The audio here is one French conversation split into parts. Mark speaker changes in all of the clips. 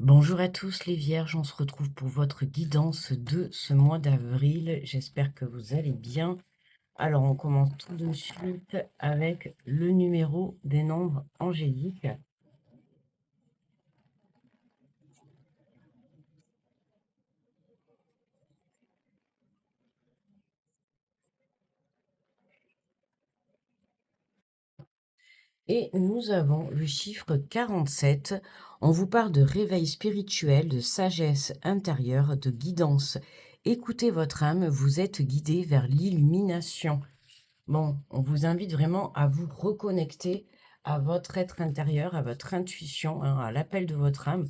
Speaker 1: Bonjour à tous les vierges, on se retrouve pour votre guidance de ce mois d'avril. J'espère que vous allez bien. Alors on commence tout de suite avec le numéro des nombres angéliques. Et nous avons le chiffre 47. On vous parle de réveil spirituel, de sagesse intérieure, de guidance. Écoutez votre âme, vous êtes guidé vers l'illumination. Bon, on vous invite vraiment à vous reconnecter à votre être intérieur, à votre intuition, hein, à l'appel de votre âme,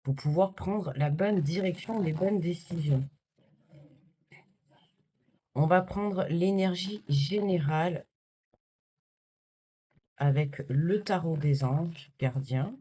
Speaker 1: pour pouvoir prendre la bonne direction, les bonnes décisions. On va prendre l'énergie générale avec le tarot des anges gardiens.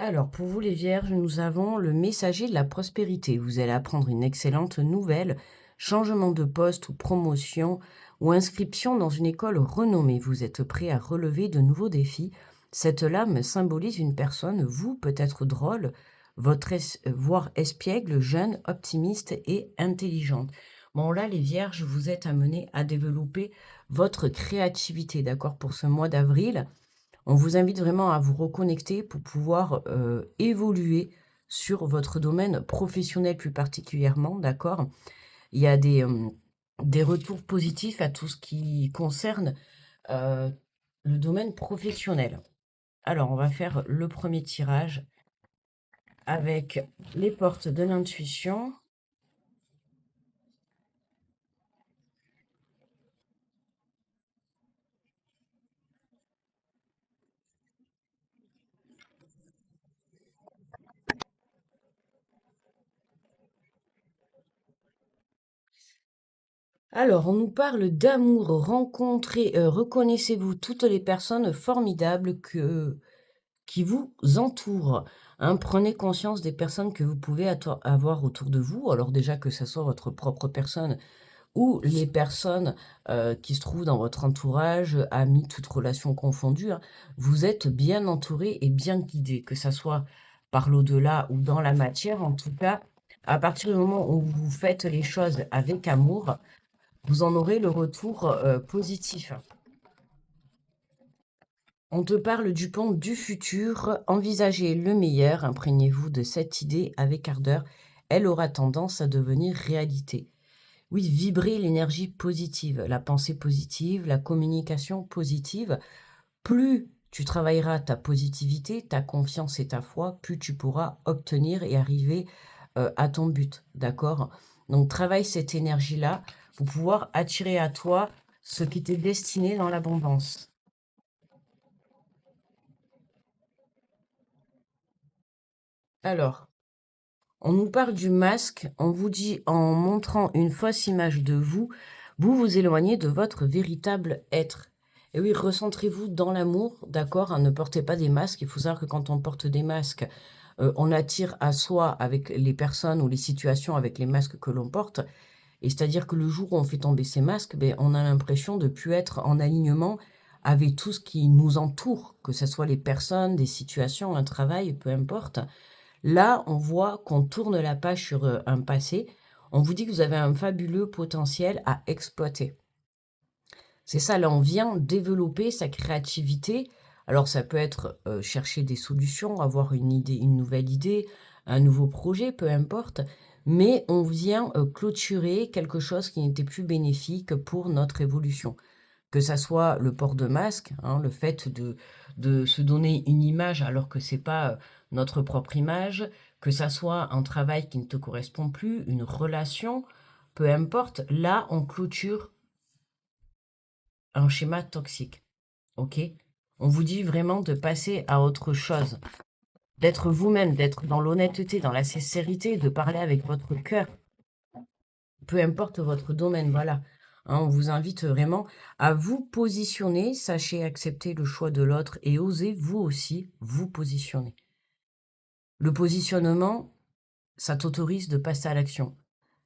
Speaker 1: Alors, pour vous les vierges, nous avons le messager de la prospérité. Vous allez apprendre une excellente nouvelle, changement de poste ou promotion ou inscription dans une école renommée. Vous êtes prêt à relever de nouveaux défis. Cette lame symbolise une personne, vous, peut-être drôle, voire espiègle, jeune, optimiste et intelligente. Bon, là, les vierges, vous êtes amenés à développer votre créativité, d'accord, pour ce mois d'avril. On vous invite vraiment à vous reconnecter pour pouvoir évoluer sur votre domaine professionnel plus particulièrement, d'accord? Il y a des retours positifs à tout ce qui concerne euh, le domaine professionnel. Alors, on va faire le premier tirage avec les portes de l'intuition. Alors, on nous parle d'amour, rencontrez, reconnaissez-vous toutes les personnes formidables qui vous entourent, hein. Prenez conscience des personnes que vous pouvez avoir autour de vous. Alors déjà que ce soit votre propre personne ou les personnes qui se trouvent dans votre entourage, amis, toutes relations confondues, hein, vous êtes bien entouré et bien guidé, que ce soit par l'au-delà ou dans la matière. En tout cas, à partir du moment où vous faites les choses avec amour, vous en aurez le retour positif. On te parle du pont du futur, envisagez le meilleur, imprégnez-vous de cette idée avec ardeur, elle aura tendance à devenir réalité. Oui, vibrez l'énergie positive, la pensée positive, la communication positive. Plus tu travailleras ta positivité, ta confiance et ta foi, plus tu pourras obtenir et arriver à ton but, d'accord? Donc travaille cette énergie-là pour pouvoir attirer à toi ce qui t'est destiné dans l'abondance. Alors, on nous parle du masque, on vous dit en montrant une fausse image de vous, vous vous éloignez de votre véritable être. Et oui, recentrez-vous dans l'amour, d'accord, hein, ne portez pas des masques. Il faut savoir que quand on porte des masques, on attire à soi avec les personnes ou les situations avec les masques que l'on porte. Et c'est-à-dire que le jour où on fait tomber ces masques, ben, on a l'impression de ne plus être en alignement avec tout ce qui nous entoure, que ce soit les personnes, des situations, un travail, peu importe. Là, on voit qu'on tourne la page sur un passé. On vous dit que vous avez un fabuleux potentiel à exploiter. C'est ça, là, on vient développer sa créativité. Alors, ça peut être chercher des solutions, avoir une idée, une nouvelle idée, un nouveau projet, peu importe. Mais on vient clôturer quelque chose qui n'était plus bénéfique pour notre évolution. Que ça soit le port de masque, hein, le fait de se donner une image alors que c'est pas notre propre image, que ça soit un travail qui ne te correspond plus, une relation, peu importe, là on clôture un schéma toxique. Ok? On vous dit vraiment de passer à autre chose, d'être vous-même, d'être dans l'honnêteté, dans la sincérité, de parler avec votre cœur, peu importe votre domaine, voilà. Hein, on vous invite vraiment à vous positionner, sachez accepter le choix de l'autre et osez vous aussi vous positionner. Le positionnement, ça t'autorise de passer à l'action.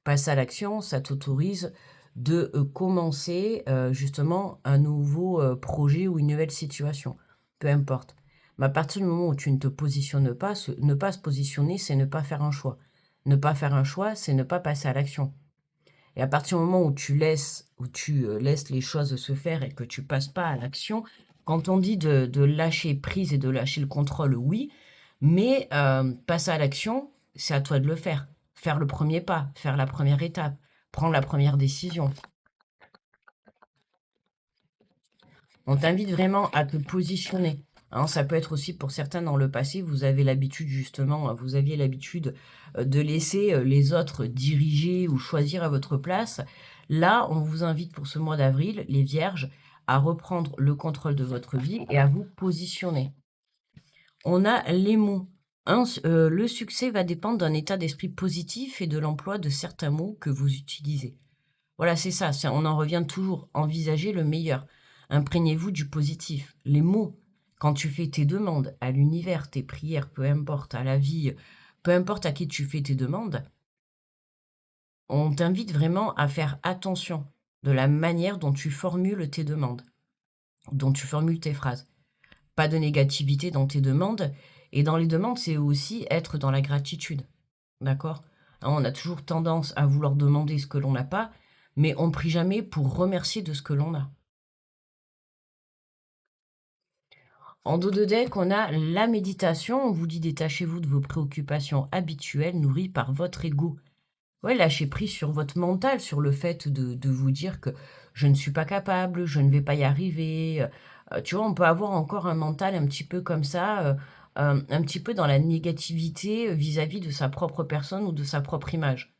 Speaker 1: Passer à l'action, ça t'autorise de commencer justement un nouveau projet ou une nouvelle situation. Peu importe. Mais à partir du moment où tu ne te positionnes pas, ne pas se positionner, c'est ne pas faire un choix. Ne pas faire un choix, c'est ne pas passer à l'action. Et à partir du moment où tu laisses les choses se faire et que tu passes pas à l'action, quand on dit de lâcher prise et de lâcher le contrôle, oui, mais passer à l'action, c'est à toi de le faire. Faire le premier pas, faire la première étape, prendre la première décision. On t'invite vraiment à te positionner. Hein, ça peut être aussi pour certains dans le passé, vous avez l'habitude justement, vous aviez l'habitude de laisser les autres diriger ou choisir à votre place. Là, on vous invite pour ce mois d'avril, les vierges, à reprendre le contrôle de votre vie et à vous positionner. On a les mots. Le succès va dépendre d'un état d'esprit positif et de l'emploi de certains mots que vous utilisez. Voilà, c'est ça, on en revient toujours. Envisagez le meilleur. Imprégnez-vous du positif. Les mots, quand tu fais tes demandes à l'univers, tes prières, peu importe, à la vie, peu importe à qui tu fais tes demandes, on t'invite vraiment à faire attention de la manière dont tu formules tes demandes, dont tu formules tes phrases. Pas de négativité dans tes demandes. Et dans les demandes, c'est aussi être dans la gratitude. D'accord? Hein, on a toujours tendance à vouloir demander ce que l'on n'a pas, mais on ne prie jamais pour remercier de ce que l'on a. En dos de deck, on a la méditation. On vous dit détachez-vous de vos préoccupations habituelles nourries par votre ego. Ouais, lâchez prise sur votre mental, sur le fait de vous dire que je ne suis pas capable, je ne vais pas y arriver. Tu vois, on peut avoir encore un mental un petit peu comme ça, un petit peu dans la négativité vis-à-vis de sa propre personne ou de sa propre image.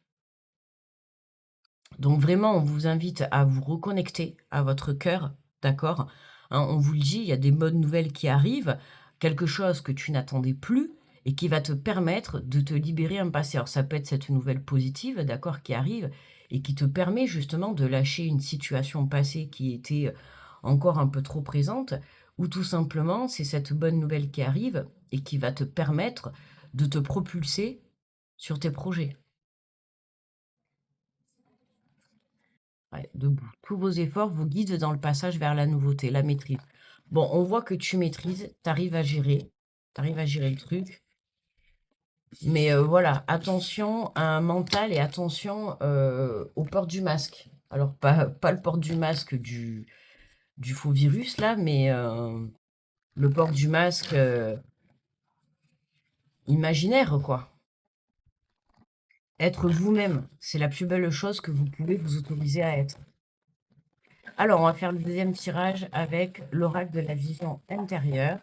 Speaker 1: Donc vraiment, on vous invite à vous reconnecter à votre cœur, d'accord? Hein, on vous le dit, il y a des bonnes nouvelles qui arrivent, quelque chose que tu n'attendais plus et qui va te permettre de te libérer un passé. Alors ça peut être cette nouvelle positive, d'accord, qui arrive et qui te permet justement de lâcher une situation passée qui était encore un peu trop présente, ou tout simplement c'est cette bonne nouvelle qui arrive et qui va te permettre de te propulser sur tes projets. Ouais, debout. Tous vos efforts vous guident dans le passage vers la nouveauté, la maîtrise. Bon, on voit que tu maîtrises, tu arrives à gérer le truc. Mais voilà, attention à un mental et attention au port du masque. Alors, pas le port du masque du faux virus, là, mais le port du masque imaginaire, quoi. Être vous-même, c'est la plus belle chose que vous pouvez vous autoriser à être. Alors, on va faire le deuxième tirage avec l'oracle de la vision intérieure.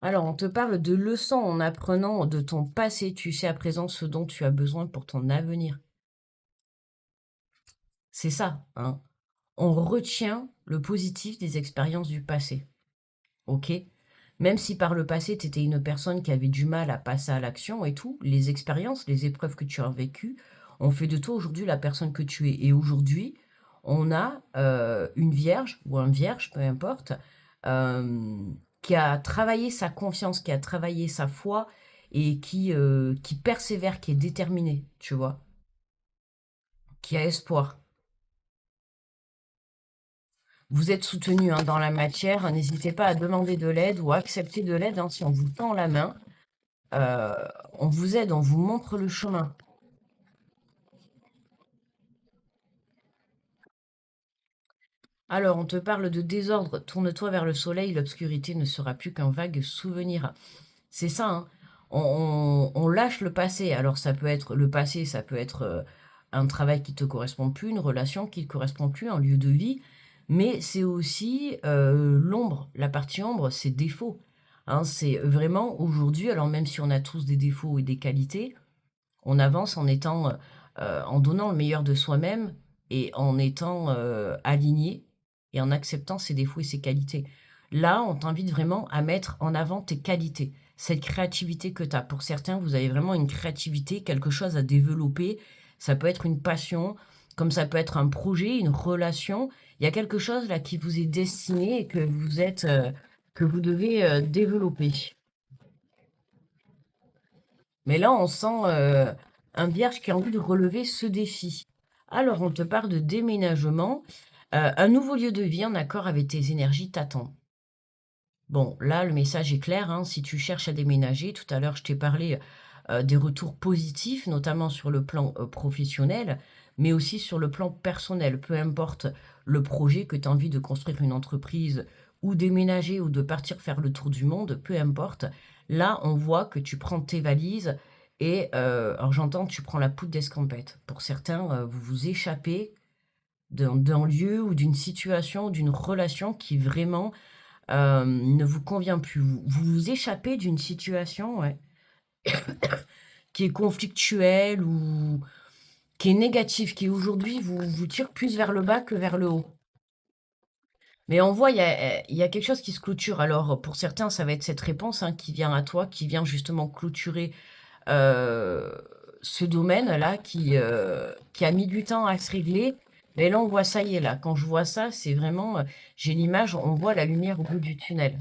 Speaker 1: Alors, on te parle de leçons en apprenant de ton passé. Tu sais à présent ce dont tu as besoin pour ton avenir. C'est ça, hein. On retient le positif des expériences du passé. OK? Même si par le passé, tu étais une personne qui avait du mal à passer à l'action et tout, les expériences, les épreuves que tu as vécues ont fait de toi aujourd'hui la personne que tu es. Et aujourd'hui, on a une vierge ou un vierge, peu importe, euh, qui a travaillé sa confiance, qui a travaillé sa foi et qui persévère, qui est déterminé, tu vois, qui a espoir. Vous êtes soutenu hein, dans la matière, n'hésitez pas à demander de l'aide ou à accepter de l'aide hein, si on vous tend la main. Euh, on vous aide, on vous montre le chemin. Alors, on te parle de désordre, tourne-toi vers le soleil, l'obscurité ne sera plus qu'un vague souvenir. C'est ça, hein. On lâche le passé. Alors, ça peut être le passé, ça peut être un travail qui te correspond plus, une relation qui ne te correspond plus, un lieu de vie, mais c'est aussi l'ombre. La partie ombre, c'est défaut. Hein, c'est vraiment aujourd'hui, alors même si on a tous des défauts et des qualités, on avance en étant, en donnant le meilleur de soi-même et en étant aligné et en acceptant ses défauts et ses qualités. Là, on t'invite vraiment à mettre en avant tes qualités, cette créativité que tu as. Pour certains, vous avez vraiment une créativité, quelque chose à développer. Ça peut être une passion, comme ça peut être un projet, une relation. Il y a quelque chose là qui vous est destiné et que vous devez développer. Mais là, on sent un vierge qui a envie de relever ce défi. Alors, on te parle de déménagement. Un nouveau lieu de vie en accord avec tes énergies t'attend. Bon, là, le message est clair, hein, si tu cherches à déménager, tout à l'heure, je t'ai parlé des retours positifs, notamment sur le plan professionnel, mais aussi sur le plan personnel. Peu importe le projet que tu as envie de construire une entreprise ou déménager ou de partir faire le tour du monde, peu importe. Là, on voit que tu prends tes valises et, alors j'entends, tu prends la poudre d'escampette. Pour certains, vous vous échappez d'un lieu ou d'une situation ou d'une relation qui vraiment ne vous convient plus. Vous vous échappez d'une situation, ouais, qui est conflictuelle ou qui est négative, qui aujourd'hui vous tire plus vers le bas que vers le haut. Mais on voit, il y a quelque chose qui se clôture. Alors, pour certains, ça va être cette réponse, hein, qui vient à toi, qui vient justement clôturer euh, ce domaine-là qui a mis du temps à se régler. Mais là, on voit ça y est, là. Quand je vois ça, c'est vraiment, j'ai l'image, on voit la lumière au bout du tunnel.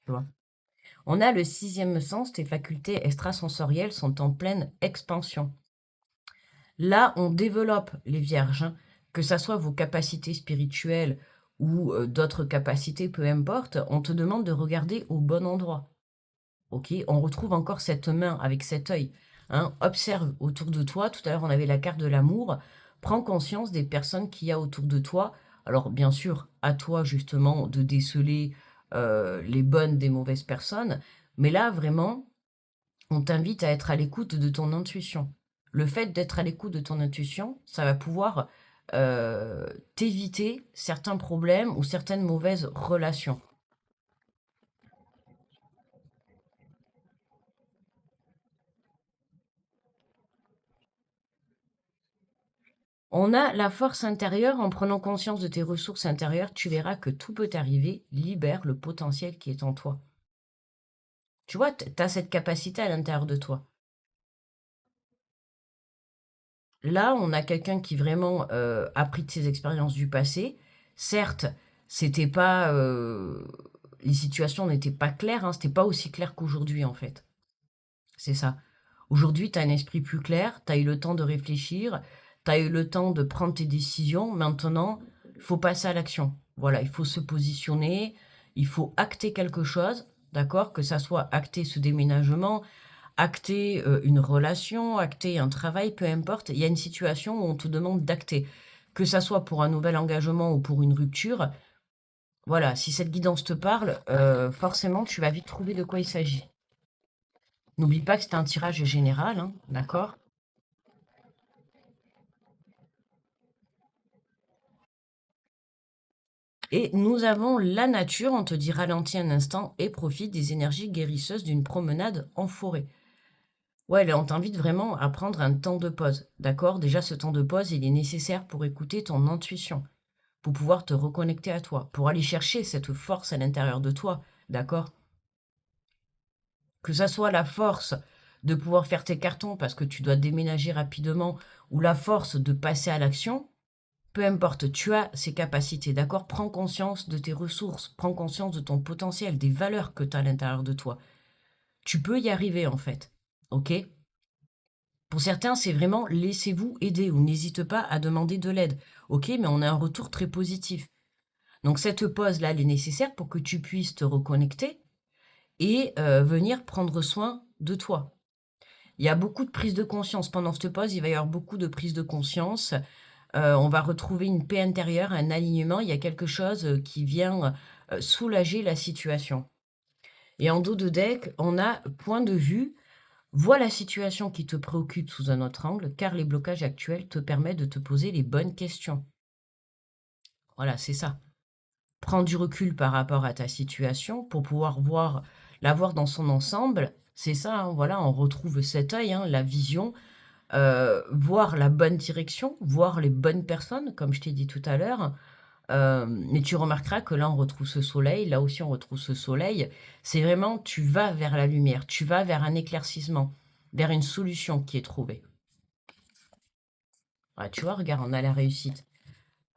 Speaker 1: Tu vois. On a le sixième sens, tes facultés extrasensorielles sont en pleine expansion. Là, on développe les vierges, hein, que ça soit vos capacités spirituelles ou d'autres capacités, peu importe, on te demande de regarder au bon endroit. Ok, on retrouve encore cette main avec cet œil. Hein. Observe autour de toi. Tout à l'heure, on avait la carte de l'amour. Prends conscience des personnes qu'il y a autour de toi. Alors, bien sûr, à toi justement de déceler les bonnes des mauvaises personnes. Mais là, vraiment, on t'invite à être à l'écoute de ton intuition. Le fait d'être à l'écoute de ton intuition, ça va pouvoir t'éviter certains problèmes ou certaines mauvaises relations. On a la force intérieure, en prenant conscience de tes ressources intérieures, tu verras que tout peut arriver, libère le potentiel qui est en toi. Tu vois, tu as cette capacité à l'intérieur de toi. Là, on a quelqu'un qui vraiment a pris de ses expériences du passé. Certes, c'était pas, les situations n'étaient pas claires, hein, c'était pas aussi clair qu'aujourd'hui en fait. C'est ça. Aujourd'hui, tu as un esprit plus clair, tu as eu le temps de réfléchir, tu as eu le temps de prendre tes décisions. Maintenant, il faut passer à l'action. Voilà, il faut se positionner, il faut acter quelque chose, d'accord? Que ça soit acter ce déménagement, acter une relation, acter un travail, peu importe. Il y a une situation où on te demande d'acter. Que ça soit pour un nouvel engagement ou pour une rupture. Voilà, si cette guidance te parle, forcément, tu vas vite trouver de quoi il s'agit. N'oublie pas que c'est un tirage général, hein, d'accord? Et nous avons la nature, on te dit ralentis un instant et profite des énergies guérisseuses d'une promenade en forêt. Ouais, là, on t'invite vraiment à prendre un temps de pause, d'accord? Déjà, ce temps de pause, il est nécessaire pour écouter ton intuition, pour pouvoir te reconnecter à toi, pour aller chercher cette force à l'intérieur de toi, d'accord? Que ça soit la force de pouvoir faire tes cartons parce que tu dois déménager rapidement ou la force de passer à l'action, peu importe, tu as ces capacités, d'accord? Prends conscience de tes ressources, prends conscience de ton potentiel, des valeurs que tu as à l'intérieur de toi. Tu peux y arriver en fait, ok? Pour certains, c'est vraiment laissez-vous aider ou n'hésite pas à demander de l'aide, ok? Mais on a un retour très positif. Donc cette pause-là, elle est nécessaire pour que tu puisses te reconnecter et venir prendre soin de toi. Il y a beaucoup de prise de conscience pendant cette pause, il va y avoir beaucoup de prise de conscience. On va retrouver une paix intérieure, un alignement. Il y a quelque chose qui vient soulager la situation. Et en dos de deck, on a point de vue. Vois la situation qui te préoccupe sous un autre angle, car les blocages actuels te permettent de te poser les bonnes questions. Voilà, c'est ça. Prends du recul par rapport à ta situation pour pouvoir la voir dans son ensemble. C'est ça, hein, voilà, on retrouve cet œil, hein, la vision, voir la bonne direction, voir les bonnes personnes, comme je t'ai dit tout à l'heure. Mais tu remarqueras que là, on retrouve ce soleil, là aussi, on retrouve ce soleil. C'est vraiment, tu vas vers la lumière, tu vas vers un éclaircissement, vers une solution qui est trouvée. Ah, tu vois, regarde, on a la réussite.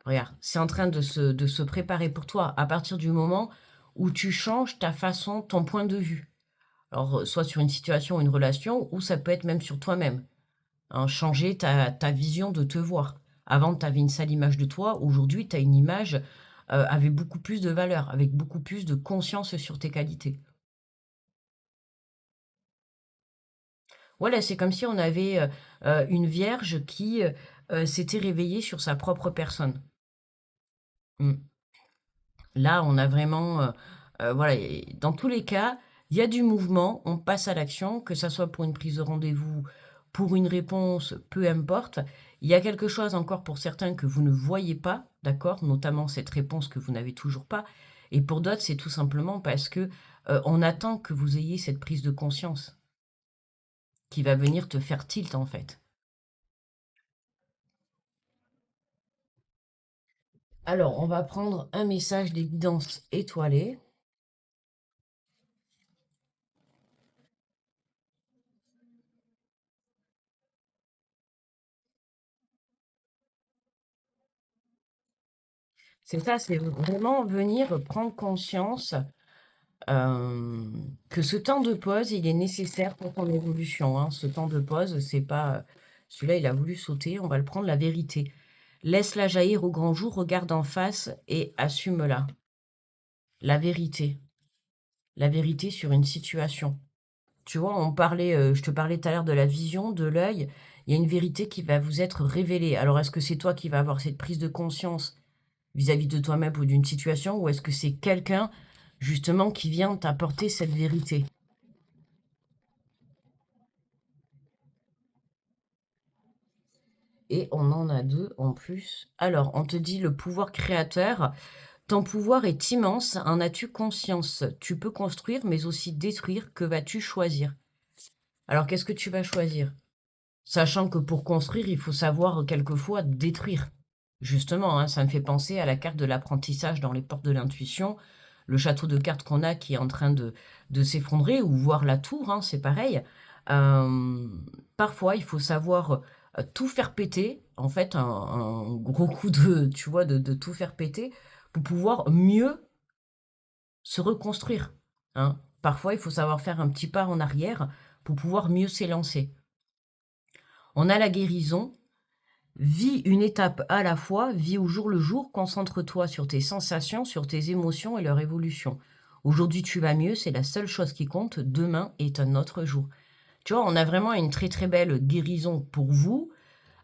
Speaker 1: Regarde, c'est en train de se préparer pour toi à partir du moment où tu changes ta façon, ton point de vue. Alors, soit sur une situation ou une relation, ou ça peut être même sur toi-même, hein, changer ta vision de te voir. Avant, tu avais une sale image de toi. Aujourd'hui, tu as une image avec beaucoup plus de valeur, avec beaucoup plus de conscience sur tes qualités. Voilà, c'est comme si on avait une vierge qui s'était réveillée sur sa propre personne. Mm. Là, on a vraiment, voilà, et dans tous les cas, il y a du mouvement, on passe à l'action, que ça soit pour une prise de rendez-vous, pour une réponse, peu importe. Il y a quelque chose encore pour certains que vous ne voyez pas, d'accord? Notamment cette réponse que vous n'avez toujours pas. Et pour d'autres, c'est tout simplement parce que on attend que vous ayez cette prise de conscience qui va venir te faire tilt en fait. Alors, on va prendre un message d'évidence étoilé. C'est ça, c'est vraiment venir prendre conscience que ce temps de pause, il est nécessaire pour ton évolution, hein. Ce temps de pause, c'est pas, celui-là, il a voulu sauter, on va le prendre, la vérité. Laisse-la jaillir au grand jour, regarde en face et assume-la. La vérité. La vérité sur une situation. Tu vois, je te parlais tout à l'heure de la vision, de l'œil. Il y a une vérité qui va vous être révélée. Alors, est-ce que c'est toi qui vas avoir cette prise de conscience vis-à-vis de toi-même ou d'une situation, ou est-ce que c'est quelqu'un, justement, qui vient t'apporter cette vérité? Et on en a deux en plus. Alors, on te dit le pouvoir créateur. Ton pouvoir est immense. En as-tu conscience? Tu peux construire, mais aussi détruire. Que vas-tu choisir? Alors, qu'est-ce que tu vas choisir? Sachant que pour construire, il faut savoir quelquefois détruire. Justement, hein, ça me fait penser à la carte de l'apprentissage dans les portes de l'intuition, le château de cartes qu'on a qui est en train de s'effondrer, ou voir la tour, hein, c'est pareil. Euh, Parfois, il faut savoir tout faire péter, en fait, un gros coup de, tu vois, de tout faire péter, pour pouvoir mieux se reconstruire, hein. Parfois, il faut savoir faire un petit pas en arrière pour pouvoir mieux s'élancer. On a la guérison. Vis une étape à la fois, vis au jour le jour, concentre-toi sur tes sensations, sur tes émotions et leur évolution. Aujourd'hui, tu vas mieux, c'est la seule chose qui compte. Demain est un autre jour. Tu vois, on a vraiment une très très belle guérison pour vous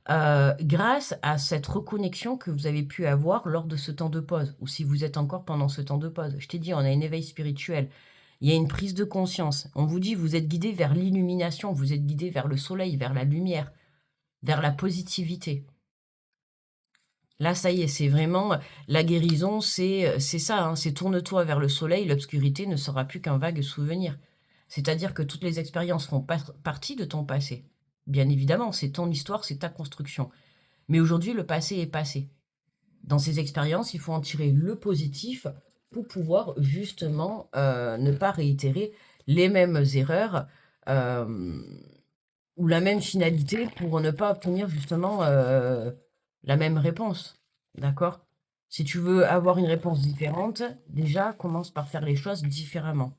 Speaker 1: grâce à cette reconnexion que vous avez pu avoir lors de ce temps de pause, ou si vous êtes encore pendant ce temps de pause. Je t'ai dit, on a un éveil spirituel. Il y a une prise de conscience. On vous dit, vous êtes guidé vers l'illumination, vous êtes guidé vers le soleil, vers la lumière, vers la positivité. Là, ça y est, c'est vraiment la guérison, c'est ça, hein, c'est tourne-toi vers le soleil, l'obscurité ne sera plus qu'un vague souvenir. C'est-à-dire que toutes les expériences font partie de ton passé. Bien évidemment, c'est ton histoire, c'est ta construction. Mais aujourd'hui, le passé est passé. Dans ces expériences, il faut en tirer le positif pour pouvoir justement ne pas réitérer les mêmes erreurs euh, ou la même finalité pour ne pas obtenir justement la même réponse. D'accord? Si tu veux avoir une réponse différente, déjà, commence par faire les choses différemment.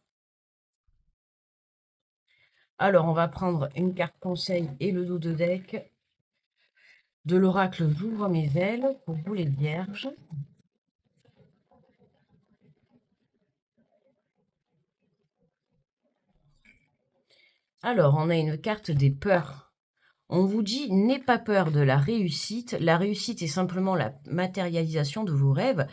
Speaker 1: Alors, on va prendre une carte conseil et le dos de deck de l'oracle J'ouvre mes ailes pour vous les vierges. Alors, on a une carte des peurs. On vous dit, n'aie pas peur de la réussite. La réussite est simplement la matérialisation de vos rêves.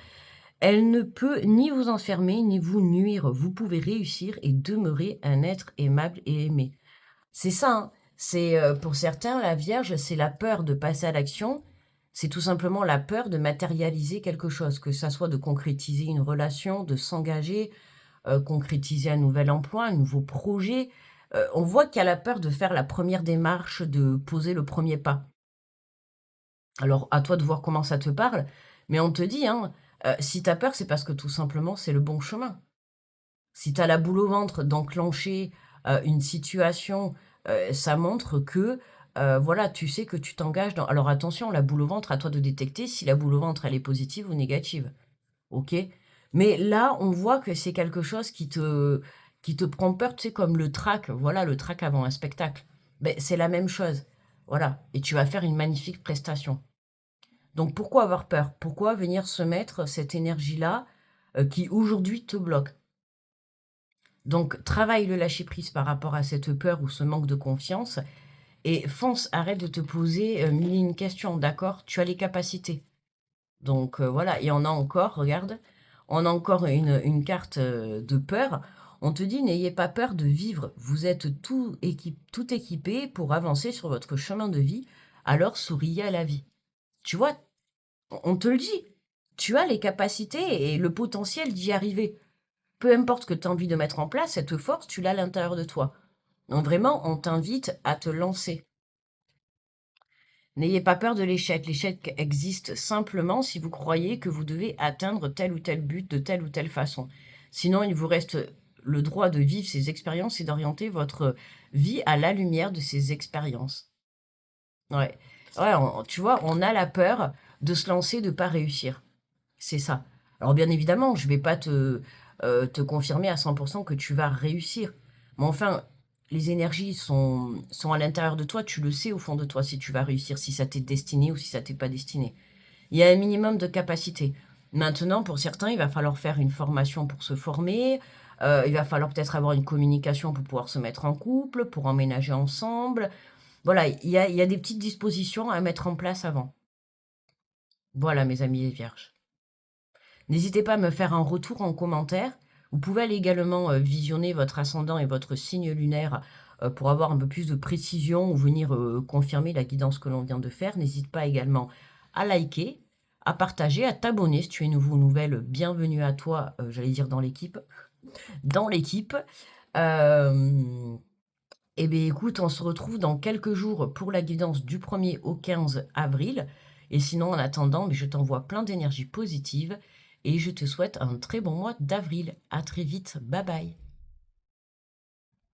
Speaker 1: Elle ne peut ni vous enfermer, ni vous nuire. Vous pouvez réussir et demeurer un être aimable et aimé. C'est ça, hein. C'est pour certains, la Vierge, c'est la peur de passer à l'action. C'est tout simplement la peur de matérialiser quelque chose, que ça soit de concrétiser une relation, de s'engager, concrétiser un nouvel emploi, un nouveau projet. On voit qu'il y a la peur de faire la première démarche, de poser le premier pas. Alors, à toi de voir comment ça te parle, mais on te dit, hein, si tu as peur, c'est parce que tout simplement, c'est le bon chemin. Si tu as la boule au ventre d'enclencher une situation, ça montre que voilà, tu sais que tu t'engages dans alors attention, la boule au ventre, à toi de détecter si la boule au ventre, elle est positive ou négative, OK? Mais là, on voit que c'est quelque chose qui te prend peur, tu sais, comme le trac, voilà, le trac avant un spectacle. Beh, c'est la même chose, voilà, et tu vas faire une magnifique prestation. Donc pourquoi avoir peur? Pourquoi venir se mettre cette énergie-là, qui aujourd'hui te bloque? Donc travaille le lâcher prise par rapport à cette peur ou ce manque de confiance et fonce, arrête de te poser, 1000 et une questions, d'accord? Tu as les capacités. Donc voilà, et on a encore, regarde, on a encore une carte, de peur. On te dit: «N'ayez pas peur de vivre, vous êtes tout équipé pour avancer sur votre chemin de vie, alors souriez à la vie». Tu vois? On te le dit, tu as les capacités et le potentiel d'y arriver. Peu importe ce que tu as envie de mettre en place, cette force, tu l'as à l'intérieur de toi. Donc vraiment, on t'invite à te lancer. N'ayez pas peur de l'échec. L'échec existe simplement si vous croyez que vous devez atteindre tel ou tel but de telle ou telle façon. Sinon, il vous reste le droit de vivre ces expériences et d'orienter votre vie à la lumière de ces expériences. Ouais. Ouais, tu vois, on a la peur de se lancer, de ne pas réussir. C'est ça. Alors bien évidemment, je vais pas te confirmer à 100 que tu vas réussir. Mais enfin, les énergies sont à l'intérieur de toi, tu le sais au fond de toi si tu vas réussir, si ça t'est destiné ou si ça t'est pas destiné. Il y a un minimum de capacité. Maintenant, pour certains, il va falloir faire une formation pour se former, il va falloir peut-être avoir une communication pour pouvoir se mettre en couple, pour emménager ensemble. Voilà, il y a des petites dispositions à mettre en place avant. Voilà, mes amis les vierges. N'hésitez pas à me faire un retour en commentaire. Vous pouvez aller également visionner votre ascendant et votre signe lunaire pour avoir un peu plus de précision ou venir confirmer la guidance que l'on vient de faire. N'hésite pas également à liker, à partager, à t'abonner si tu es nouveau ou nouvelle. Bienvenue à toi, j'allais dire dans l'équipe. Dans l'équipe. Eh bien écoute, on se retrouve dans quelques jours pour la guidance du 1er au 15 avril. Et sinon, en attendant, je t'envoie plein d'énergie positive et je te souhaite un très bon mois d'avril. À très vite. Bye bye.